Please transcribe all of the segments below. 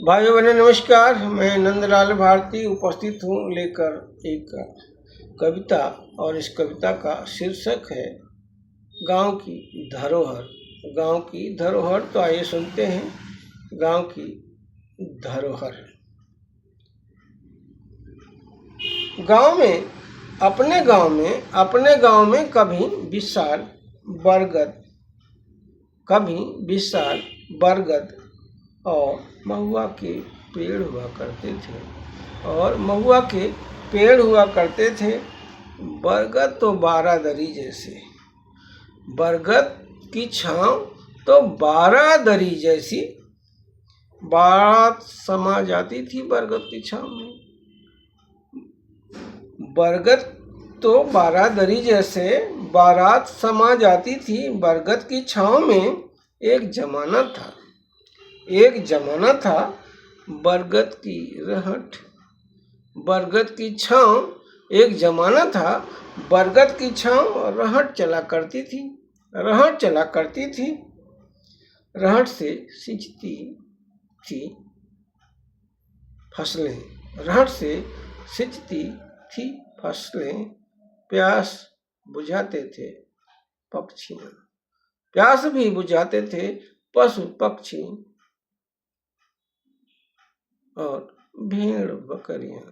भाइयों बहनों नमस्कार। मैं नंदलाल भारती उपस्थित हूँ लेकर एक कविता, और इस कविता का शीर्षक है गांव की धरोहर। गांव की धरोहर, तो आइए सुनते हैं गांव की धरोहर। गांव में अपने गांव में कभी विशाल बरगद और महुआ के पेड़ हुआ करते थे। बरगद तो बारादरी जैसे, बरगद की छांव तो बारादरी जैसी बारात समा जाती थी बरगद की छांव में। बरगद तो बारादरी जैसे बारात समा जाती थी बरगद की छांव में। एक जमाना था बरगद की रहट, बरगद की छांव। एक जमाना था बरगद की छांव, रहट चला करती थी। रहट से सिंचती थी फसलें, प्यास बुझाते थे पक्षियां, प्यास भी बुझाते थे पशु पक्षी और भेड़ बकरियां।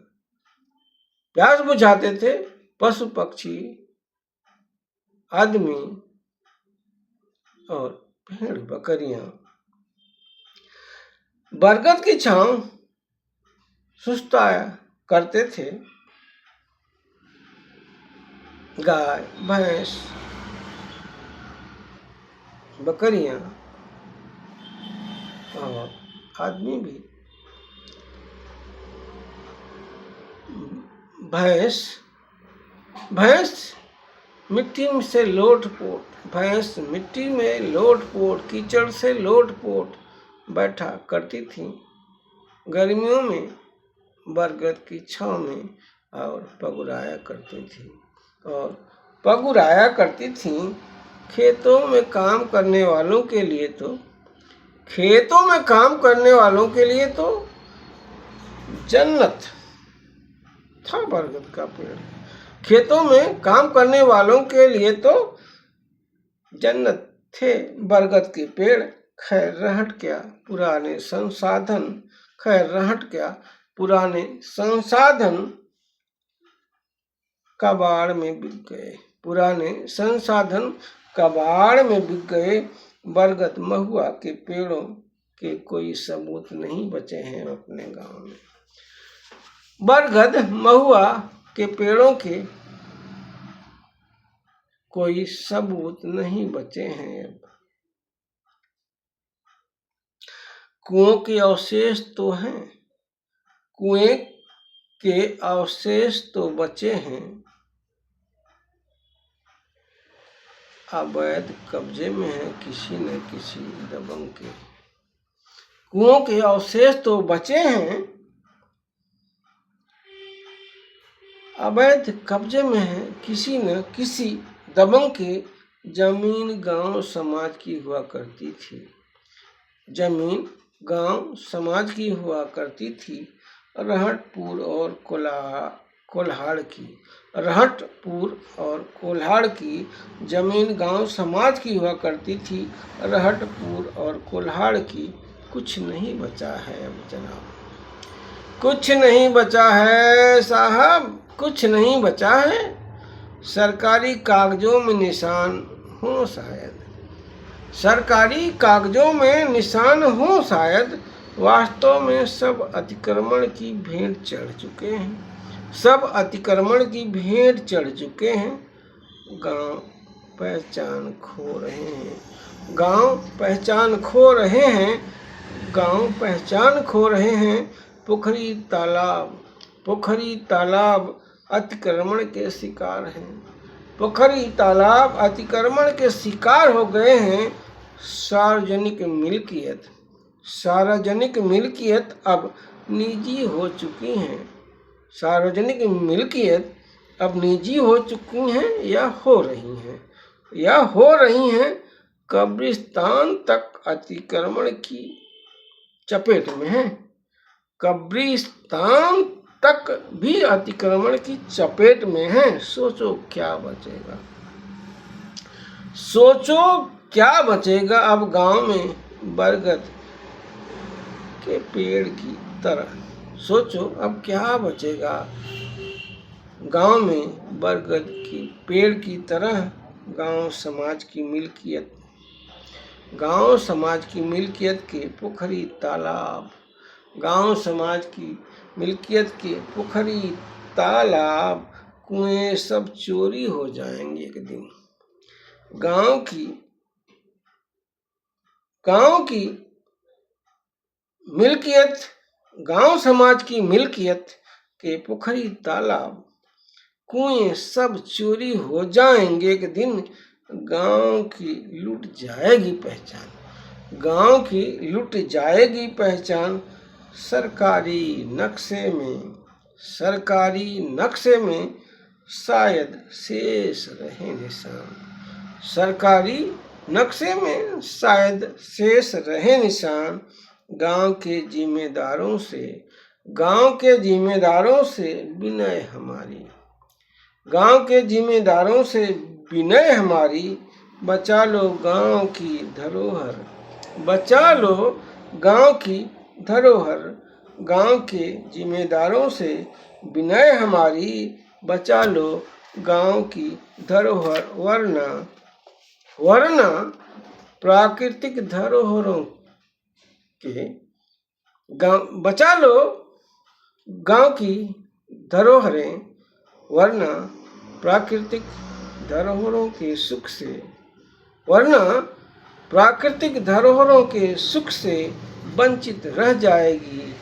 प्यास बुझाते थे पशु पक्षी, आदमी और भेड़ बकरियां। बरगद की छांव सुस्ताया करते थे गाय भैंस बकरियां और आदमी भी। भैंस मिट्टी में लोटपोट कीचड़ से लोटपोट बैठा करती थी गर्मियों में बरगद की छांव में, और पगुराया करती थी। खेतों में काम करने वालों के लिए तो जन्नत था बरगद का पेड़। खेतों में काम करने वालों के लिए तो जन्नत थे बरगद के पेड़। खैर रहट क्या पुराने संसाधन कबाड़ में बिक गए। बरगद महुआ के पेड़ों के कोई सबूत नहीं बचे हैं अपने गांव में। बरगद महुआ के पेड़ों के कोई सबूत नहीं बचे हैं अब। कुएं के अवशेष तो बचे हैं, अवैध कब्जे में है किसी न किसी दबंग के। कुओं के अवशेष तो बचे हैं, अवैध कब्जे में है किसी न किसी दबंग के। जमीन गांव समाज की हुआ करती थी रहटपुर और कोल्हाड़ की। जमीन गांव समाज की हुआ करती थी रहटपुर और कोल्हाड़ की। कुछ नहीं बचा है अब जनाब, कुछ नहीं बचा है साहब, कुछ नहीं बचा है। सरकारी कागजों में निशान हो शायद, वास्तव में सब अतिक्रमण की भेंट चढ़ चुके हैं। गांव पहचान खो रहे हैं। पोखरी तालाब अतिक्रमण के शिकार हो गए हैं। सार्वजनिक मिल्कियत अब निजी हो चुकी हैं या हो रही हैं। कब्रिस्तान तक अतिक्रमण की चपेट में है। कब्रिस्तान तक भी अतिक्रमण की चपेट में हैं। सोचो क्या बचेगा, सोचो क्या बचेगा अब गांव में बरगद के पेड़ की तरह। सोचो अब क्या बचेगा गांव में बरगद की पेड़ की तरह। गांव समाज की मिल्कियत, गांव समाज की मिल्कियत के पोखरी तालाब, गांव समाज की मिल्कियत के पोखरी तालाब कुएं सब चोरी हो जाएंगे एक दिन। गांव की मिल्कियत, गांव समाज की मिल्कियत के पोखरी तालाब कुएं सब चोरी हो जाएंगे एक दिन। गांव की लूट जाएगी पहचान, गांव की लूट जाएगी पहचान। सरकारी नक्शे में, सरकारी नक्शे में शायद शेष रहे निशान, सरकारी नक्शे में शायद शेष रहे निशान। गांव के जिम्मेदारों से, गांव के जिम्मेदारों से विनय हमारी, गांव के जिम्मेदारों से विनय हमारी। बचा लो गांव की धरोहर, बचा लो गांव की धरोहर। गांव के जिम्मेदारों से विनय हमारी, बचा लो गांव की धरोहर। वरना प्राकृतिक धरोहरों के बचा लो गांव की धरोहरें, वरना प्राकृतिक धरोहरों के सुख से, वरना प्राकृतिक धरोहरों के सुख से वंचित रह जाएगी,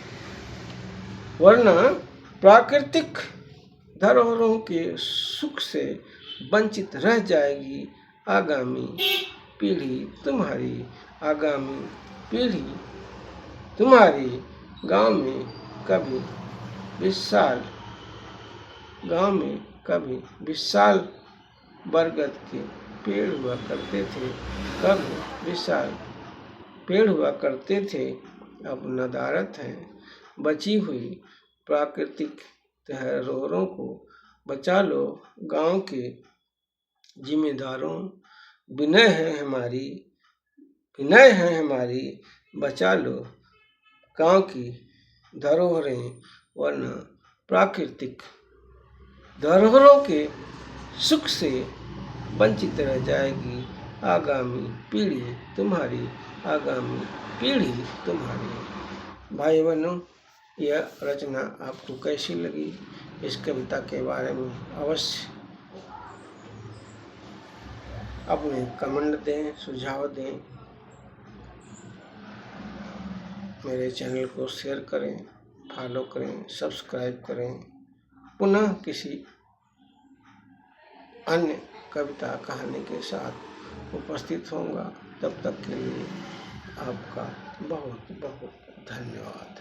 वरना प्राकृतिक धरोहरों के सुख से वंचित रह जाएगी आगामी पीढ़ी तुम्हारी, आगामी पीढ़ी तुम्हारी। गांव में कभी विशाल, गांव में कभी विशाल बरगद के पेड़ हुआ करते थे, कभी विशाल पेड़ हुआ करते थे। अब नदारत है बची हुई प्राकृतिक धरोहरों को। बचा लो गांव के जिम्मेदारों, विनय है हमारी, विनय है हमारी। बचा लो गांव की धरोहरें, वरना प्राकृतिक धरोहरों के सुख से वंचित रह जाएगी आगामी पीढ़ी तुम्हारी, आगामी पीढ़ी तुम्हारी। भाई बहनों, यह रचना आपको कैसी लगी, इस कविता के बारे में अवश्य अपने कमेंट दें, सुझाव दें। मेरे चैनल को शेयर करें, फॉलो करें, सब्सक्राइब करें। पुनः किसी अन्य कविता कहानी के साथ उपस्थित होऊंगा। तब तक के लिए आपका बहुत बहुत धन्यवाद।